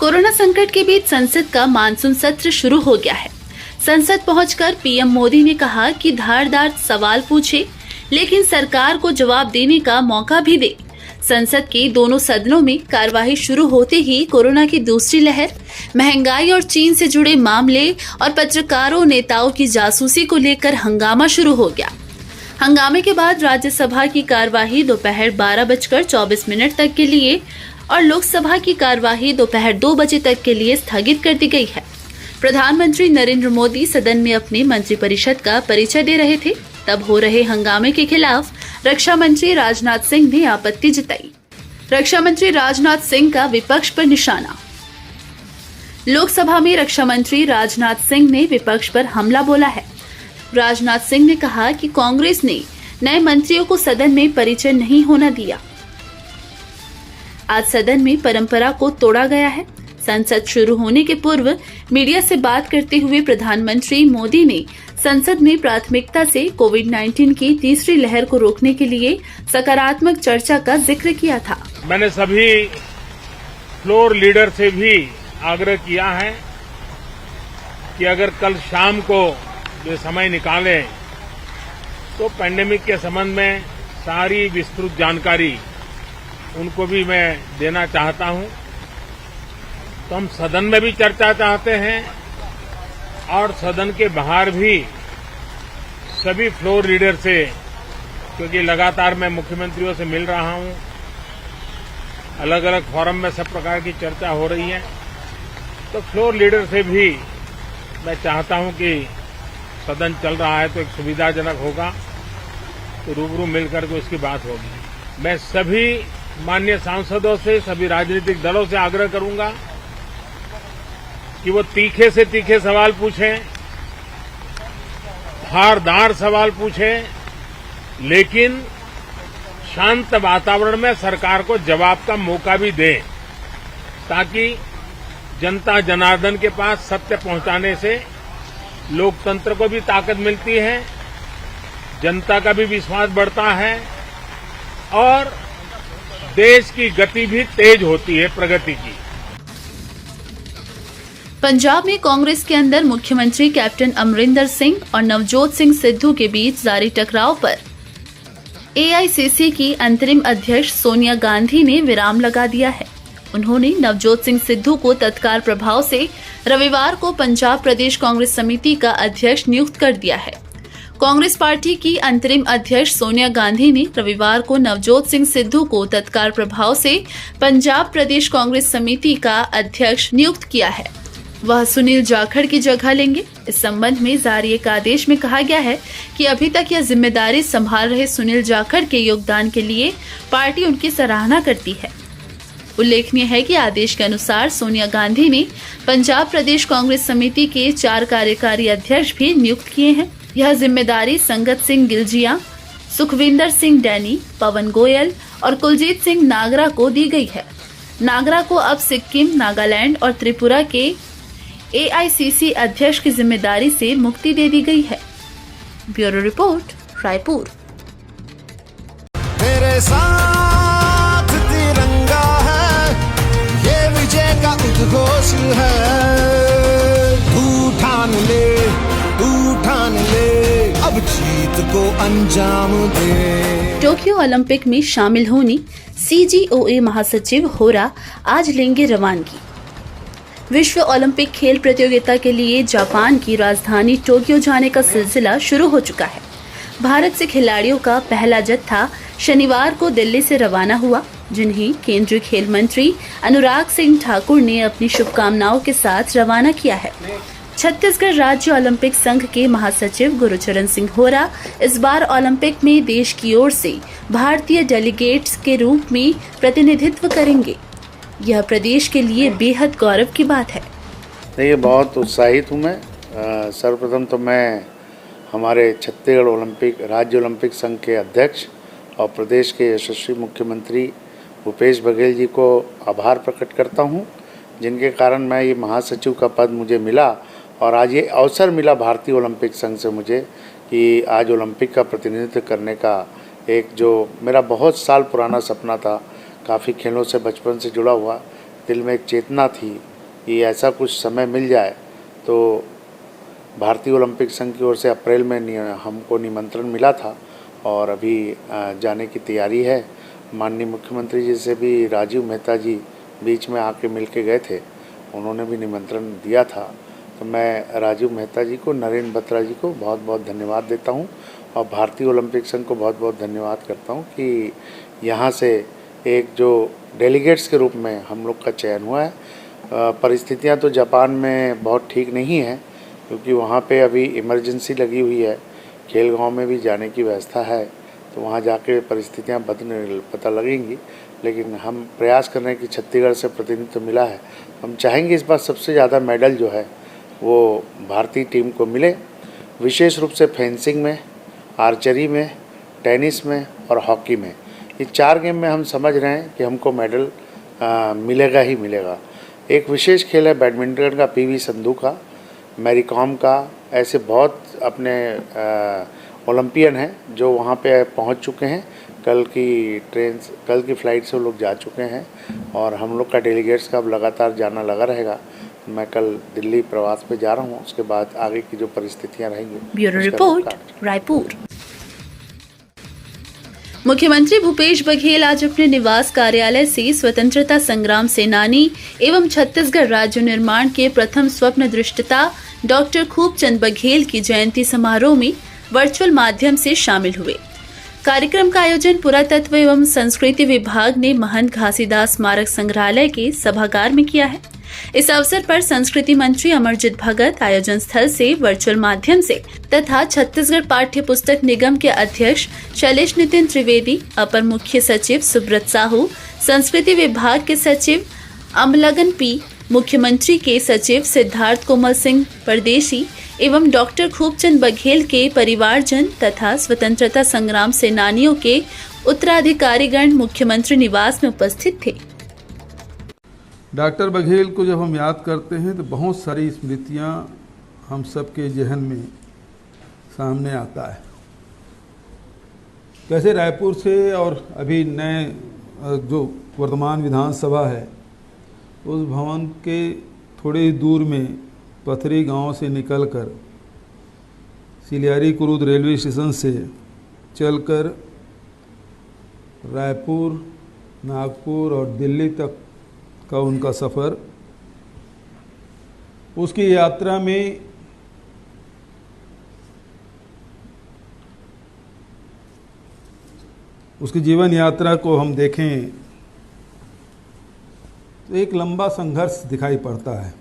Corona संकट के बीच संसद का मानसून सत्र शुरू हो गया है। संसद पहुंचकर पीएम मोदी ने कहा कि धारदार सवाल पूछे, लेकिन सरकार को जवाब देने का मौका भी दे। संसद के दोनों सदनों में कार्यवाही शुरू होते ही कोरोना की दूसरी लहर, महंगाई और चीन से जुड़े मामले और पत्रकारों नेताओं की जासूसी को लेकर हंगामा शुरू हो गया। हंगामे के बाद राज्यसभा की कार्यवाही दोपहर 12:24 तक के लिए और लोकसभा की कार्यवाही दोपहर 2 बजे तक के लिए स्थगित कर दी गई है। प्रधानमंत्री नरेंद्र मोदी सदन में अपने मंत्रिपरिषद का परिचय दे रहे थे, तब हो रहे हंगामे के खिलाफ रक्षा मंत्री राजनाथ सिंह ने आपत्ति जताई। रक्षा मंत्री राजनाथ सिंह का विपक्ष पर निशाना। लोकसभा में रक्षा मंत्री राजनाथ सिंह ने विपक्ष पर हमला बोला है। राजनाथ सिंह ने कहा कि कांग्रेस ने नए मंत्रियों को सदन में परिचय नहीं होना दिया। आज सदन में परंपरा को तोड़ा गया है। संसद शुरू होने के पूर्व मीडिया से बात करते हुए प्रधानमंत्री मोदी ने संसद में प्राथमिकता से कोविड-19 की तीसरी लहर को रोकने के लिए सकारात्मक चर्चा का जिक्र किया था। मैंने सभी फ्लोर लीडर से भी आग्रह किया है कि अगर कल शाम को ये समय निकाले तो पैंडेमिक के संबंध में सारी विस्तृत जानकारी उनको भी मैं देना चाहता हूं। तो हम सदन में भी चर्चा चाहते हैं और सदन के बाहर भी सभी फ्लोर लीडर से, क्योंकि लगातार मैं मुख्यमंत्रियों से मिल रहा हूं, अलग अलग फोरम में सब प्रकार की चर्चा हो रही है, तो फ्लोर लीडर से भी मैं चाहता हूं कि सदन चल रहा है तो एक सुविधाजनक होगा, तो रूबरू मिलकर के उसकी बात होगी। मैं सभी माननीय सांसदों से, सभी राजनीतिक दलों से आग्रह करूंगा कि वो तीखे से तीखे सवाल पूछें, धारदार सवाल पूछें, लेकिन शांत वातावरण में सरकार को जवाब का मौका भी दें, ताकि जनता जनार्दन के पास सत्य पहुंचाने से लोकतंत्र को भी ताकत मिलती है, जनता का भी विश्वास बढ़ता है और देश की गति भी तेज होती है, प्रगति की। पंजाब में कांग्रेस के अंदर मुख्यमंत्री कैप्टन अमरिंदर सिंह और नवजोत सिंह सिद्धू के बीच जारी टकराव पर एआईसीसी की अंतरिम अध्यक्ष सोनिया गांधी ने विराम लगा दिया है। उन्होंने नवजोत सिंह सिद्धू को तत्काल प्रभाव से रविवार को पंजाब प्रदेश कांग्रेस समिति का अध्यक्ष नियुक्त कर दिया है। कांग्रेस पार्टी की अंतरिम अध्यक्ष सोनिया गांधी ने रविवार को नवजोत सिंह सिद्धू को तत्काल प्रभाव से पंजाब प्रदेश कांग्रेस समिति का अध्यक्ष नियुक्त किया है। वह सुनील जाखड़ की जगह लेंगे। इस संबंध में जारी एक आदेश में कहा गया है कि अभी तक यह जिम्मेदारी संभाल रहे सुनील जाखड़ के योगदान के लिए पार्टी उनकी सराहना करती है। उल्लेखनीय है कि आदेश के अनुसार सोनिया गांधी ने पंजाब प्रदेश कांग्रेस समिति के 4 कार्यकारी अध्यक्ष भी नियुक्त किए हैं। यह जिम्मेदारी संगत सिंह गिलजिया, सुखविंदर सिंह डैनी, पवन गोयल और कुलजीत सिंह नागरा को दी गई है। नागरा को अब सिक्किम, नागालैंड और त्रिपुरा के एआईसीसी अध्यक्ष की जिम्मेदारी से मुक्ति दे दी गई है। Bureau report, Raipur. तेरे साथ तिरंगा है, ये विजय का उद्घोष है। तू ठान ले, अब जीत को अंजाम दे। टोक्यो ओलंपिक में शामिल होने सीजीओए महासचिव होरा आज लेंगे रवानगी। विश्व ओलंपिक खेल प्रतियोगिता के लिए जापान की राजधानी टोक्यो जाने का सिलसिला शुरू हो चुका है। भारत से खिलाड़ियों का पहला जत्था शनिवार को दिल्ली से रवाना हुआ, जिन्हें केंद्रीय खेल मंत्री अनुराग सिंह ठाकुर ने अपनी शुभकामनाओं के साथ रवाना किया है। छत्तीसगढ़ राज्य ओलंपिक संघ के महासचिव गुरुचरण सिंह होरा इस बार ओलंपिक में देश की ओर से भारतीय डेलीगेट्स के रूप में प्रतिनिधित्व करेंगे। यह प्रदेश के लिए बेहद गौरव की बात है। देखिए, बहुत उत्साहित हूँ मैं। सर्वप्रथम तो मैं हमारे छत्तीसगढ़ राज्य ओलंपिक संघ के अध्यक्ष और प्रदेश के यशस्वी मुख्यमंत्री भूपेश बघेल जी को आभार प्रकट करता हूँ, जिनके कारण मैं ये महासचिव का पद मुझे मिला और आज ये अवसर मिला भारतीय ओलंपिक संघ से मुझे कि आज ओलंपिक का प्रतिनिधित्व करने का एक जो मेरा बहुत साल पुराना सपना था, काफ़ी खेलों से बचपन से जुड़ा हुआ, दिल में एक चेतना थी कि ऐसा कुछ समय मिल जाए तो भारतीय ओलंपिक संघ की ओर से अप्रैल में हमको निमंत्रण मिला था और अभी जाने की तैयारी है। माननीय मुख्यमंत्री जी से भी राजीव मेहता जी बीच में आके मिल के गए थे, उन्होंने भी निमंत्रण दिया था। तो मैं राजीव मेहता जी को, नरेंद्र बत्रा जी को बहुत बहुत धन्यवाद देता हूं और भारतीय ओलंपिक संघ को बहुत बहुत धन्यवाद करता हूं कि यहाँ से एक जो डेलीगेट्स के रूप में हम लोग का चयन हुआ है। परिस्थितियाँ तो जापान में बहुत ठीक नहीं है क्योंकि वहाँ पे अभी इमरजेंसी लगी हुई है। खेलगांव में भी जाने की व्यवस्था है, तो वहाँ जाके परिस्थितियाँ पता लगेंगी, लेकिन हम प्रयास कर रहे हैं कि छत्तीसगढ़ से प्रतिनिधित्व मिला है। हम चाहेंगे इस बार सबसे ज़्यादा मेडल जो है वो भारतीय टीम को मिले, विशेष रूप से फेंसिंग में, आर्चरी में, टेनिस में और हॉकी में। ये 4 गेम में हम समझ रहे हैं कि हमको मेडल मिलेगा ही मिलेगा। एक विशेष खेल है बैडमिंटन का, पीवी संधू का, मैरी कॉम का, ऐसे बहुत अपने ओलंपियन हैं जो वहाँ पे पहुँच चुके हैं। कल की फ़्लाइट से वो लोग जा चुके हैं और हम लोग का डेलीगेट्स का अब लगातार जाना लगा रहेगा। मैं कल दिल्ली प्रवास पे जा रहा हूँ, उसके बाद आगे की जो परिस्थितियाँ रहेंगी। Bureau report, Raipur. मुख्यमंत्री भूपेश बघेल आज अपने निवास कार्यालय से स्वतंत्रता संग्राम सेनानी एवं छत्तीसगढ़ राज्य निर्माण के प्रथम स्वप्न दृष्टा डॉक्टर खूबचंद बघेल की जयंती समारोह में वर्चुअल माध्यम से शामिल हुए। कार्यक्रम का आयोजन पुरातत्व एवं संस्कृति विभाग ने महंत घासीदास स्मारक संग्रहालय के सभागार में किया है। इस अवसर पर संस्कृति मंत्री अमरजीत भगत आयोजन स्थल से वर्चुअल माध्यम से तथा छत्तीसगढ़ पाठ्य पुस्तक निगम के अध्यक्ष शैलेश नितिन त्रिवेदी, अपर मुख्य सचिव सुब्रत साहू, संस्कृति विभाग के सचिव अमलगन पी, मुख्यमंत्री के सचिव सिद्धार्थ कोमल सिंह परदेशी एवं डॉक्टर खूबचंद बघेल के परिवारजन तथा स्वतंत्रता संग्राम सेनानियों के उत्तराधिकारीगण मुख्यमंत्री निवास में उपस्थित थे। डॉक्टर बघेल को जब हम याद करते हैं तो बहुत सारी स्मृतियां हम सबके जहन में सामने आता है। कैसे रायपुर से और अभी नए जो वर्तमान विधानसभा है उस भवन के थोड़ी ही दूर में पथरी गांव से निकलकर सिलियारी कुरुद रेलवे स्टेशन से चलकर रायपुर, नागपुर और दिल्ली तक का उनका सफ़र, उसकी यात्रा में उसकी जीवन यात्रा को हम देखें तो एक लंबा संघर्ष दिखाई पड़ता है।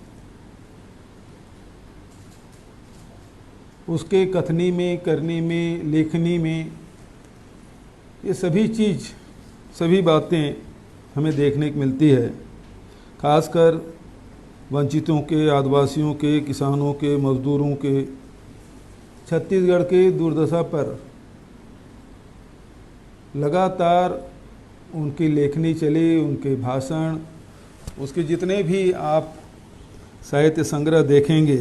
उसके कथनी में, करनी में, लेखनी में, ये सभी चीज़, सभी बातें हमें देखने को मिलती है। खासकर वंचितों के, आदिवासियों के, किसानों के, मजदूरों के, छत्तीसगढ़ के दुर्दशा पर लगातार उनकी लेखनी चली, उनके भाषण, उसके जितने भी आप साहित्य संग्रह देखेंगे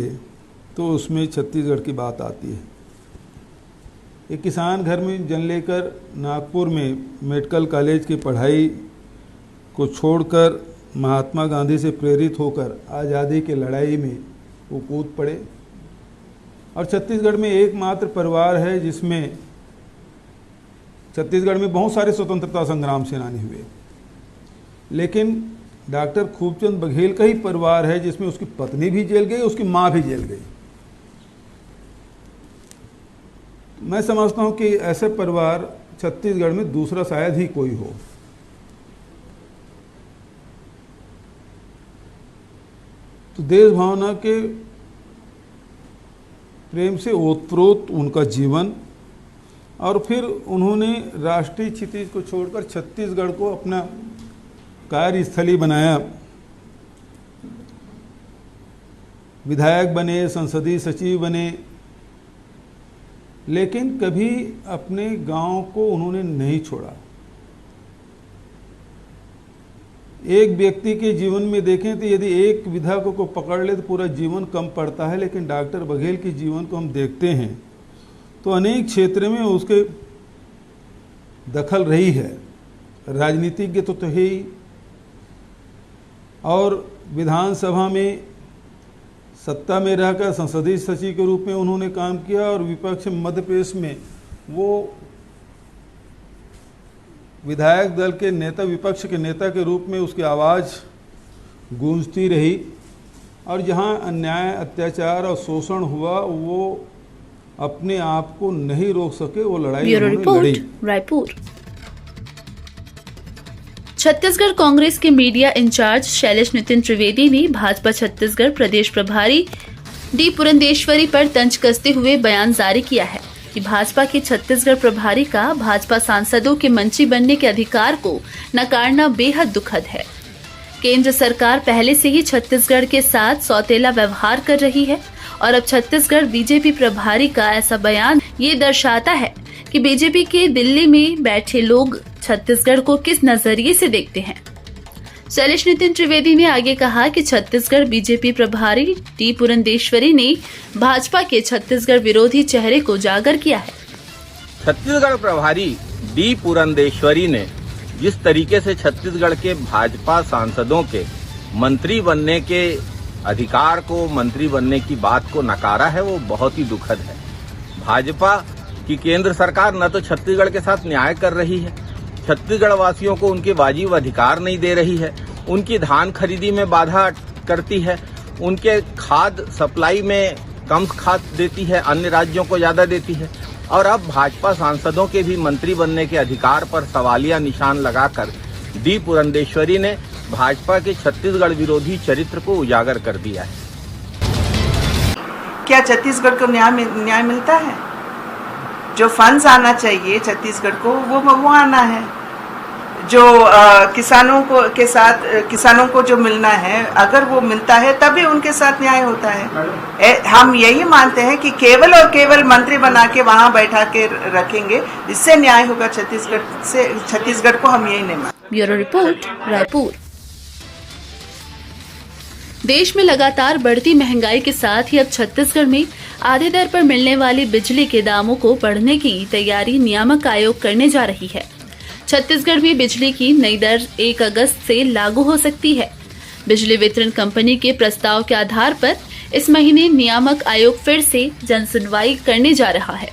तो उसमें छत्तीसगढ़ की बात आती है। एक किसान घर में जन्म लेकर नागपुर में मेडिकल कॉलेज की पढ़ाई को छोड़कर महात्मा गांधी से प्रेरित होकर आज़ादी की लड़ाई में वो कूद पड़े और छत्तीसगढ़ में एकमात्र परिवार है जिसमें, छत्तीसगढ़ में बहुत सारे स्वतंत्रता संग्राम सेनानी हुए, लेकिन डॉक्टर खूबचंद बघेल का ही परिवार है जिसमें उसकी पत्नी भी जेल गई, उसकी माँ भी जेल गई। मैं समझता हूँ कि ऐसे परिवार छत्तीसगढ़ में दूसरा शायद ही कोई हो। तो देश भावना के प्रेम से ओतप्रोत उनका जीवन, और फिर उन्होंने राष्ट्रीय क्षितिज को छोड़कर छत्तीसगढ़ को अपना कार्यस्थली बनाया। विधायक बने, संसदीय सचिव बने, लेकिन कभी अपने गांव को उन्होंने नहीं छोड़ा। एक व्यक्ति के जीवन में देखें तो यदि एक विधा को पकड़ ले तो पूरा जीवन कम पड़ता है, लेकिन डॉक्टर बघेल के जीवन को हम देखते हैं तो अनेक क्षेत्र में उसके दखल रही है। राजनीतिज्ञ तो है ही, और विधानसभा में सत्ता में रहकर संसदीय सचिव के रूप में उन्होंने काम किया और विपक्ष मध्य प्रदेश में वो विधायक दल के नेता, विपक्ष के नेता के रूप में उसकी आवाज़ गूंजती रही और जहां अन्याय, अत्याचार और शोषण हुआ वो अपने आप को नहीं रोक सके, वो लड़ाई उन्होंने लड़ी। रायपुर। छत्तीसगढ़ कांग्रेस के मीडिया इंचार्ज शैलेश नितिन त्रिवेदी ने भाजपा छत्तीसगढ़ प्रदेश प्रभारी डी पुरंदेश्वरी पर तंज कसते हुए बयान जारी किया है कि भाजपा के छत्तीसगढ़ प्रभारी का भाजपा सांसदों के मंत्री बनने के अधिकार को नकारना बेहद दुखद है। केंद्र सरकार पहले से ही छत्तीसगढ़ के साथ सौतेला व्यवहार कर रही है और अब छत्तीसगढ़ बीजेपी प्रभारी का ऐसा बयान ये दर्शाता है कि बीजेपी के दिल्ली में बैठे लोग छत्तीसगढ़ को किस नजरिए से देखते हैं। शैलेश नितिन त्रिवेदी ने आगे कहा कि छत्तीसगढ़ बीजेपी प्रभारी डी पुरंदेश्वरी ने भाजपा के छत्तीसगढ़ विरोधी चेहरे को उजागर किया है। छत्तीसगढ़ प्रभारी डी पुरंदेश्वरी ने जिस तरीके से छत्तीसगढ़ के भाजपा सांसदों के मंत्री बनने के अधिकार को, मंत्री बनने की बात को नकारा है, वो बहुत ही दुखद है। भाजपा की केंद्र सरकार न तो छत्तीसगढ़ के साथ न्याय कर रही है, छत्तीसगढ़ वासियों को उनके वाजिब अधिकार नहीं दे रही है, उनकी धान खरीदी में बाधा करती है, उनके खाद सप्लाई में कम खाद देती है, अन्य राज्यों को ज्यादा देती है और अब भाजपा सांसदों के भी मंत्री बनने के अधिकार पर सवालिया निशान लगाकर डी पुरंदेश्वरी ने भाजपा के छत्तीसगढ़ विरोधी चरित्र को उजागर कर दिया है। क्या छत्तीसगढ़ को न्याय मिलता है? जो फंड्स आना चाहिए छत्तीसगढ़ को वो आना है। जो किसानों को जो मिलना है, अगर वो मिलता है तभी उनके साथ न्याय होता है। हम यही मानते हैं कि केवल और केवल मंत्री बना के वहां बैठा के रखेंगे, इससे न्याय होगा छत्तीसगढ़ को हम यही नहीं मानते। Bureau report, Raipur. देश में लगातार बढ़ती महंगाई के साथ ही अब छत्तीसगढ़ में आधे दर पर मिलने वाली बिजली के दामों को बढ़ने की तैयारी नियामक आयोग करने जा रही है। छत्तीसगढ़ में बिजली की नई दर 1 अगस्त से लागू हो सकती है। बिजली वितरण कंपनी के प्रस्ताव के आधार पर इस महीने नियामक आयोग फिर से जनसुनवाई करने जा रहा है।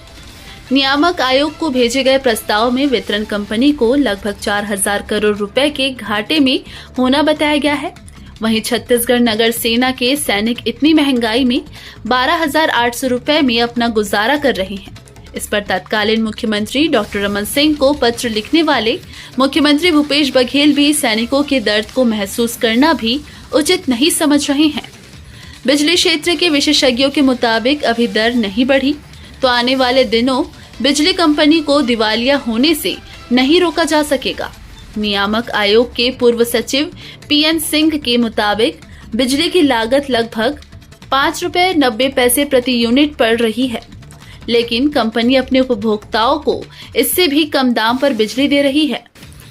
नियामक आयोग को भेजे गए प्रस्ताव में वितरण कंपनी को लगभग 4,000 करोड़ रुपए के घाटे में होना बताया गया है। वहीं छत्तीसगढ़ नगर सेना के सैनिक इतनी महंगाई में 12,800 रुपए में अपना गुजारा कर रहे हैं। इस पर तत्कालीन मुख्यमंत्री डॉक्टर रमन सिंह को पत्र लिखने वाले मुख्यमंत्री भूपेश बघेल भी सैनिकों के दर्द को महसूस करना भी उचित नहीं समझ रहे हैं। बिजली क्षेत्र के विशेषज्ञों के मुताबिक अभी दर नहीं बढ़ी तो आने वाले दिनों बिजली कंपनी को दिवालिया होने से नहीं रोका जा सकेगा। नियामक आयोग के पूर्व सचिव पीएन सिंह के मुताबिक बिजली की लागत लगभग 5 रुपए 90 पैसे प्रति यूनिट पड़ रही है, लेकिन कंपनी अपने उपभोक्ताओं को इससे भी कम दाम पर बिजली दे रही है।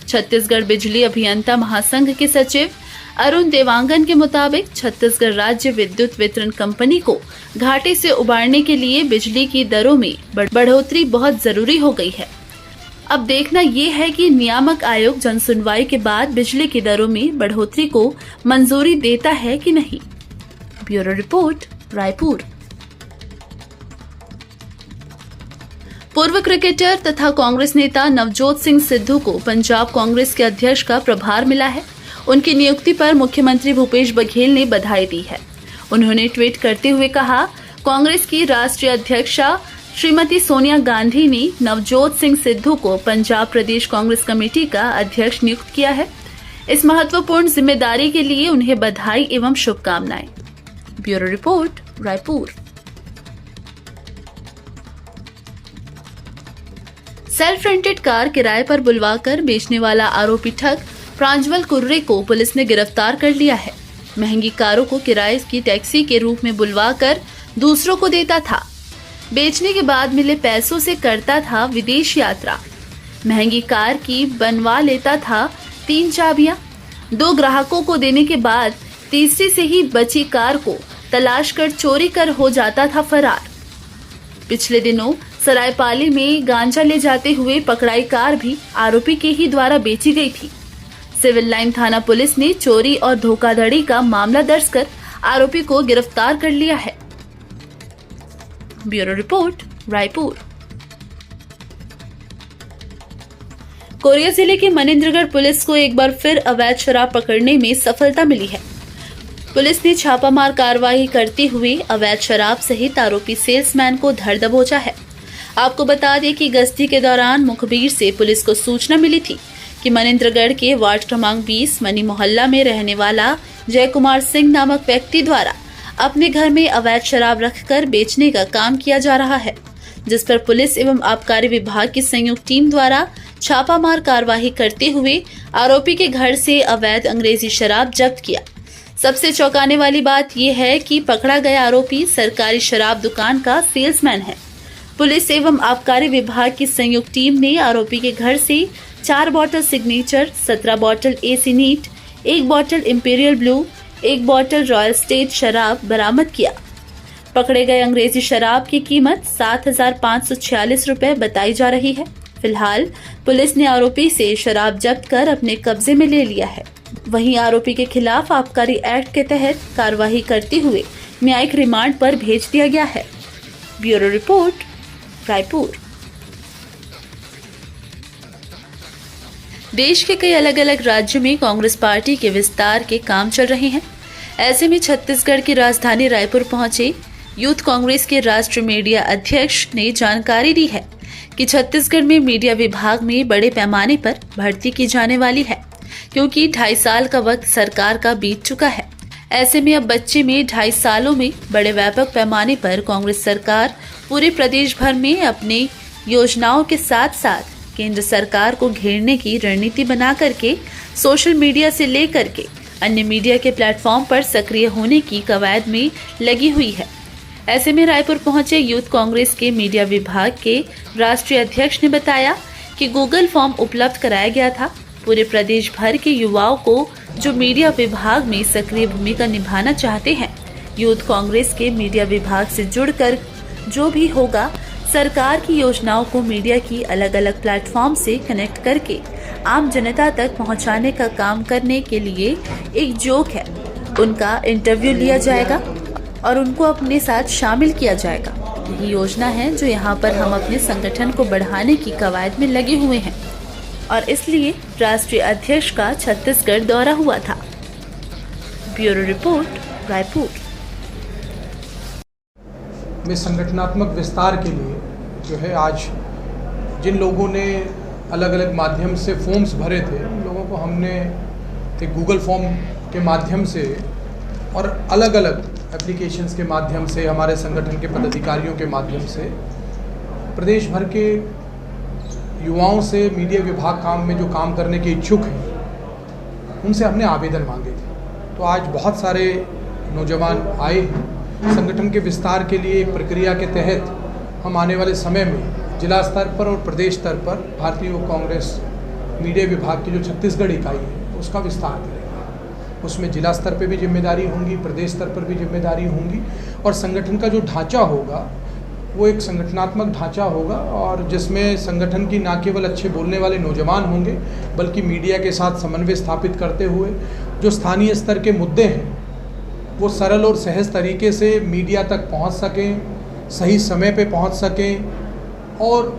छत्तीसगढ़ बिजली अभियंता महासंघ के सचिव अरुण देवांगन के मुताबिक छत्तीसगढ़ राज्य विद्युत वितरण कंपनी को घाटे से उबारने के लिए बिजली की दरों में बढ़ोतरी बहुत जरूरी हो गई है। अब देखना ये है कि नियामक आयोग जनसुनवाई के बाद बिजली की दरों में बढ़ोतरी को मंजूरी देता है कि नहीं। Bureau report, Raipur. पूर्व क्रिकेटर तथा कांग्रेस नेता नवजोत सिंह सिद्धू को पंजाब कांग्रेस के अध्यक्ष का प्रभार मिला है। उनकी नियुक्ति पर मुख्यमंत्री भूपेश बघेल ने बधाई दी है। उन्होंने ट्वीट करते हुए कहा, कांग्रेस की राष्ट्रीय अध्यक्षा श्रीमती सोनिया गांधी ने नवजोत सिंह सिद्धू को पंजाब प्रदेश कांग्रेस कमेटी का अध्यक्ष नियुक्त किया है। इस महत्वपूर्ण जिम्मेदारी के लिए उन्हें बधाई एवं शुभकामनाएं। Bureau report, Raipur. Self rented car किराए पर बुलवाकर बेचने वाला आरोपी ठग प्रांजल कुर्रे को पुलिस ने गिरफ्तार कर लिया है। महंगी कारों को किराए की टैक्सी के रूप में बुलवाकर दूसरों को देता था। बेचने के बाद मिले पैसों से करता था विदेश यात्रा। महंगी कार की बनवा लेता था 3 चाबियां। 2 ग्राहकों को देने के बाद तीसरी से ही बची कार को तलाश कर चोरी कर हो जाता था फरार। पिछले दिनों सरायपाली में गांजा ले जाते हुए पकड़ाई कार भी आरोपी के ही द्वारा बेची गई थी। सिविल लाइन थाना पुलिस ने चोरी और धोखाधड़ी का मामला दर्ज कर आरोपी को गिरफ्तार कर लिया है। Bureau report, Raipur. कोरिया जिले के मनेंद्रगढ़ पुलिस को एक बार फिर अवैध शराब पकड़ने में सफलता मिली है। पुलिस ने छापामार कार्रवाई करते हुए अवैध शराब सहित आरोपी सेल्समैन को धर दबोचा है। आपको बता दें कि गश्ती के दौरान मुखबिर से पुलिस को सूचना मिली थी कि मनेंद्रगढ़ के वार्ड क्रमांक 20 मनी मोहल्ला में रहने वाला जय कुमार सिंह नामक व्यक्ति द्वारा अपने घर में अवैध शराब रखकर बेचने का काम किया जा रहा है, जिस पर पुलिस एवं आबकारी विभाग की संयुक्त टीम द्वारा छापामार कार्रवाई करते हुए आरोपी के घर से अवैध अंग्रेजी शराब जब्त किया। सबसे चौंकाने वाली बात यह है कि पकड़ा गया आरोपी सरकारी शराब दुकान का सेल्समैन है। पुलिस एवं आबकारी विभाग की संयुक्त टीम ने आरोपी के घर से 4 बोतल सिग्नेचर, 17 बोतल एसी नीट, 1 बोतल इंपीरियल ब्लू, 1 बोतल रॉयल स्टेट शराब बरामद किया। पकड़े गए अंग्रेजी शराब की कीमत 7,546 रुपए बताई जा रही है। फिलहाल पुलिस ने आरोपी से शराब जब्त कर अपने कब्जे में ले लिया है। वहीं आरोपी के खिलाफ आबकारी एक्ट के तहत कार्रवाई करते हुए न्यायिक रिमांड पर भेज दिया गया है। Bureau report, Raipur. देश के कई अलग अलग राज्यों में कांग्रेस पार्टी के विस्तार के काम चल रहे हैं। ऐसे में छत्तीसगढ़ की राजधानी रायपुर पहुंचे यूथ कांग्रेस के राष्ट्रीय मीडिया अध्यक्ष ने जानकारी दी है कि छत्तीसगढ़ में मीडिया विभाग में बड़े पैमाने पर भर्ती की जाने वाली है, क्योंकि 2.5 साल का वक्त सरकार का बीत चुका है। ऐसे में अब बच्चे में 2.5 सालों में बड़े व्यापक पैमाने पर कांग्रेस सरकार पूरे प्रदेश भर में अपने योजनाओं के साथ साथ केंद्र सरकार को घेरने की रणनीति बना करके सोशल मीडिया से लेकर के अन्य मीडिया के प्लेटफॉर्म पर सक्रिय होने की कवायद में लगी हुई है। ऐसे में रायपुर पहुंचे यूथ कांग्रेस के मीडिया विभाग के राष्ट्रीय अध्यक्ष ने बताया कि गूगल फॉर्म उपलब्ध कराया गया था। पूरे प्रदेश भर के युवाओं को जो मीडिया विभाग में सक्रिय भूमिका निभाना चाहते हैं, यूथ कांग्रेस के मीडिया विभाग से जुड़कर जो भी होगा, सरकार की योजनाओं को मीडिया की अलग अलग प्लेटफॉर्म से कनेक्ट करके आम जनता तक पहुंचाने का काम करने के लिए एक जोक है। उनका इंटरव्यू लिया जाएगा और उनको अपने साथ शामिल किया जाएगा। यही योजना है जो यहाँ पर हम अपने संगठन को बढ़ाने की कवायद में लगे हुए हैं और इसलिए राष्ट्रीय अध्यक्ष का छत्तीसगढ़ दौरा हुआ था। Bureau report, Raipur. में संगठनात्मक विस्तार के लिए जो है आज जिन लोगों ने अलग अलग माध्यम से फॉर्म्स भरे थे, उन लोगों को हमने एक गूगल फॉर्म के माध्यम से और अलग अलग एप्लीकेशंस के माध्यम से, हमारे संगठन के पदाधिकारियों के माध्यम से प्रदेश भर के युवाओं से मीडिया विभाग काम में जो काम करने के इच्छुक हैं, उनसे हमने आवेदन मांगे थे। तो आज बहुत सारे नौजवान आए हैं। संगठन के विस्तार के लिए एक प्रक्रिया के तहत हम आने वाले समय में जिला स्तर पर और प्रदेश स्तर पर भारतीय कांग्रेस मीडिया विभाग की जो छत्तीसगढ़ इकाई है उसका विस्तार करेंगे। उसमें जिला स्तर पर भी जिम्मेदारी होंगी, प्रदेश स्तर पर भी जिम्मेदारी होंगी और संगठन का जो ढांचा होगा वो एक संगठनात्मक ढांचा होगा और जिसमें संगठन की न केवल अच्छे बोलने वाले नौजवान होंगे बल्कि मीडिया के साथ समन्वय स्थापित करते हुए जो स्थानीय स्तर के मुद्दे हैं वो सरल और सहज तरीके से मीडिया तक पहुंच सकें, सही समय पे पहुंच सकें और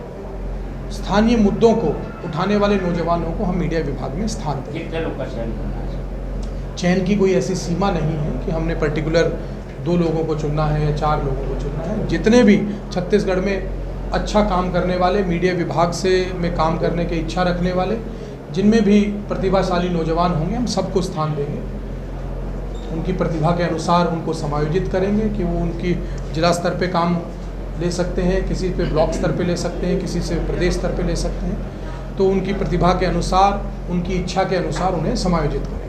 स्थानीय मुद्दों को उठाने वाले नौजवानों को हम मीडिया विभाग में स्थान दें। कितने लोग का चयन करना है? चयन की कोई ऐसी सीमा नहीं है कि हमने पर्टिकुलर 2 लोगों को चुनना है या 4 लोगों को चुनना है। जितने भी छत्तीसगढ़ में अच्छा काम करने वाले, मीडिया विभाग से में काम करने की इच्छा रखने वाले, जिनमें भी प्रतिभाशाली नौजवान होंगे, हम सबको स्थान देंगे। उनकी प्रतिभा के अनुसार उनको समायोजित करेंगे कि वो उनकी जिला स्तर पे काम ले सकते हैं, किसी पे ब्लॉक स्तर पे ले सकते हैं, किसी से प्रदेश स्तर पे ले सकते हैं। तो उनकी प्रतिभा के अनुसार, उनकी इच्छा के अनुसार उन्हें समायोजित करें।